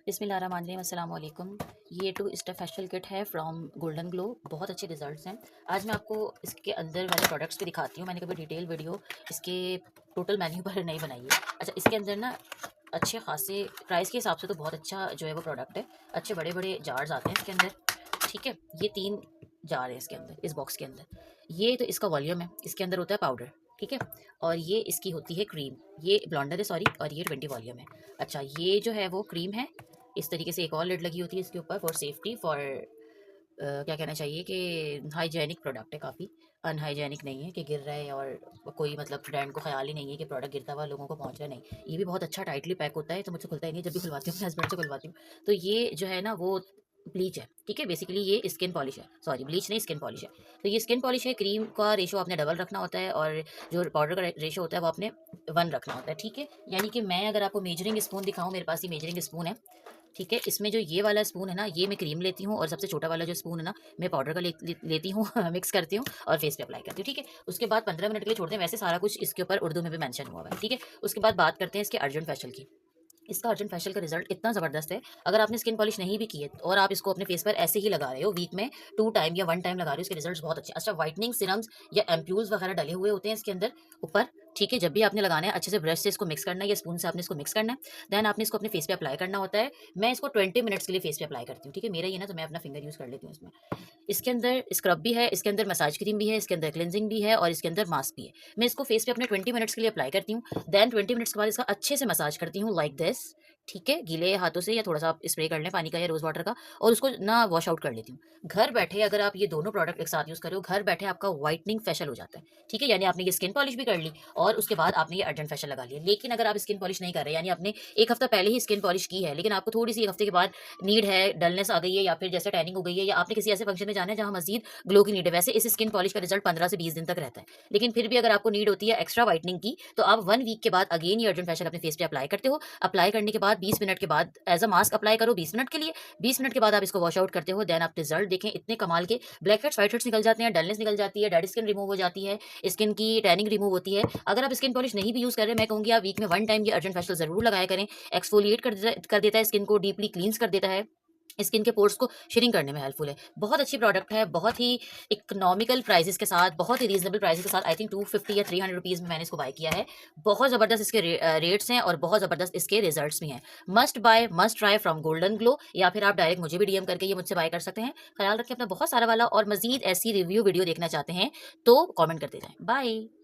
बिस्मिल्लाहिर्रहमानिर्रहीम, अस्सलाम वालेकुम। ये टू स्टेप फेशियल किट है फ्रॉम गोल्डन ग्लो। बहुत अच्छे रिजल्ट्स हैं। आज मैं आपको इसके अंदर वाले प्रोडक्ट्स भी दिखाती हूँ। मैंने कभी डिटेल वीडियो इसके टोटल मेन्यू पर नहीं बनाई है। अच्छा, इसके अंदर ना अच्छे खासे प्राइस के हिसाब से तो बहुत अच्छा जो है वो प्रोडक्ट है। अच्छे बड़े बड़े जार्स आते हैं इसके अंदर, ठीक है। ये 3 जार है इसके अंदर, इस बॉक्स के अंदर। ये तो इसका वॉल्यूम है, इसके अंदर होता है पाउडर, ठीक है। और ये इसकी होती है क्रीम, ये ब्लॉन्डर है सॉरी, और ये 20 वॉल्यूम है। अच्छा, ये जो है वो क्रीम है। इस तरीके से एक और लिड लगी होती है इसके ऊपर फॉर सेफ्टी, फॉर क्या कहना चाहिए कि हाइजेनिक प्रोडक्ट है, काफ़ी अनहाइजेनिक नहीं है कि गिर रहा है और कोई मतलब ब्रांड को ख्याल ही नहीं है कि प्रोडक्ट गिरता हुआ लोगों को पहुंच रहा है। नहीं, ये भी बहुत अच्छा टाइटली पैक होता है, तो मुझसे खुलता ही नहीं। जब भी खुलवाती हूँ अपने हस्बैंड से खुलवाती हूँ। तो ये जो है ना वो ब्लीच है, ठीक है। बेसिकली ये स्किन पॉलिश है, सॉरी ब्लीच नहीं, स्किन पॉलिश है। तो ये स्किन पॉलिश है। क्रीम का रेशो आपने डबल रखना होता है और जो पाउडर का रेशो होता है वो आपने 1 रखना होता है, ठीक है। यानी कि मैं अगर आपको मेजरिंग स्पून दिखाऊँ, मेरे पास ये मेजरिंग स्पून है, ठीक है। इसमें जो ये वाला स्पून है ना, ये मैं क्रीम लेती हूँ, और सबसे छोटा वाला जो स्पून है ना, मैं पाउडर का लेती हूँ मिक्स करती हूँ और फेस पे अप्लाई करती हूँ, ठीक है। उसके बाद 15 मिनट के लिए छोड़ते हैं। वैसे सारा कुछ इसके ऊपर उर्दू में भी मेंशन हुआ है, ठीक है। उसके बाद बात करते हैं इसके अर्जेंट फेशियल की। इसका अर्जेंट फेशियल का रिजल्ट इतना ज़बरदस्त है। अगर आपने स्किन पॉलिश नहीं भी की है और आप इसको अपने फेस पर ऐसे ही लगा रहे हो, वीक में 2 टाइम या 1 टाइम लगा रहे हो, इसके रिजल्ट्स बहुत अच्छे। अच्छा, व्हाइटनिंग सीरम्स या एम्प्यूल्स वगैरह डले हुए होते हैं इसके अंदर ऊपर, ठीक है। जब भी आपने लगाना है, अच्छे से ब्रश से इसको मिक्स करना है या स्पून से आपने इसको मिक्स करना है। देन आपने इसको अपने फेस पे अप्लाई करना होता है। मैं इसको 20 मिनट्स के लिए फेस पे अप्लाई करती हूँ, ठीक है। मेरा ये ना, तो मैं अपना फिंगर यूज़ कर लेती हूँ इसमें। इसके अंदर स्क्रब भी है, इसके अंदर मसाज क्रीम भी है, इसके अंदर क्लिनजिंग भी है और इसके अंदर मास्क भी है। मैं इसको फेस पे अपने 20 मिनट्स के लिए अप्लाई करती हूँ। देन 20 मिनट्स के बाद इसका अच्छे से मसाज करती हूँ लाइक दिस, ठीक है। गीले हाथों से या थोड़ा सा आप स्प्रे कर लें पानी का या रोज़ वाटर का, और उसको ना वॉश आउट कर लेती हूँ। घर बैठे अगर आप ये दोनों प्रोडक्ट एक साथ यूज़ करो, घर बैठे आपका व्हाइटनिंग फेशियल हो जाता है, ठीक है। यानी आपने ये स्किन पॉलिश भी कर ली और उसके बाद आपने ये अर्जेंट फेशियल लगा लिया। लेकिन अगर आप स्किन पॉलिश नहीं कर रहे, यानी आपने 1 हफ्ता पहले ही स्किन पॉलिश की है, लेकिन आपको थोड़ी सी 1 हफ्ते के बाद नीड है, डलनेस आ गई है, या फिर जैसे टैनिंग हो गई है, या आपने किसी ऐसे फंक्शन में जाना है जहाँ मजीद ग्लो की नीड है। वैसे इस स्किन पॉलिश का रिजल्ट 15 से 20 दिन तक रहता है, लेकिन फिर भी अगर आपको नीड होती है एक्स्ट्रा व्हाइटनिंग की, तो आप 1 वीक के बाद अगेन ये अर्जेंट फेशियल अपने फेस पे अप्लाई करते हो। अप्लाई करने के बाद 20 मिनट के बाद एज अ मास्क अप्लाई करो 20 मिनट के लिए। 20 मिनट के बाद आप इसको वॉश आउट करते हो। देन आप रिजल्ट देखें, इतने कमाल के ब्लैक हेड्स व्हाइट हेड्स निकल जाते हैं, डलनेस निकल जाती है, डेड स्किन रिमूव हो जाती है, स्किन की टैनिंग रिमूव होती है। अगर आप स्किन पॉलिश नहीं भी यूज़ कर रहे, मैं कहूँगी आप वीक में 1 टाइम ये अर्जेंट फेशियल ज़रूर लगाया करें। एक्सफोलिएट कर देता है स्किन को, डीपली क्लींस कर देता है, स्किन के पोर्स को श्रिंक करने में हेल्पफुल है। बहुत अच्छी प्रोडक्ट है, बहुत ही इकोनॉमिकल प्राइसेस के साथ, बहुत ही रीजनेबल प्राइसेस के साथ। आई थिंक 250 या 300 रुपीज़ में मैंने इसको बाय किया है। बहुत ज़बरदस्त इसके रेट्स हैं और बहुत ज़बरदस्त इसके रिजल्ट्स भी हैं। Must buy must try from golden glow, या फिर आप डायरेक्ट मुझे भी डीएम करके ये मुझसे बाय कर सकते हैं। ख्याल रखें अपना बहुत सारा वाला, और मजीद ऐसी रिव्यू वीडियो देखना चाहते हैं तो कॉमेंट करते जाएँ। बाय।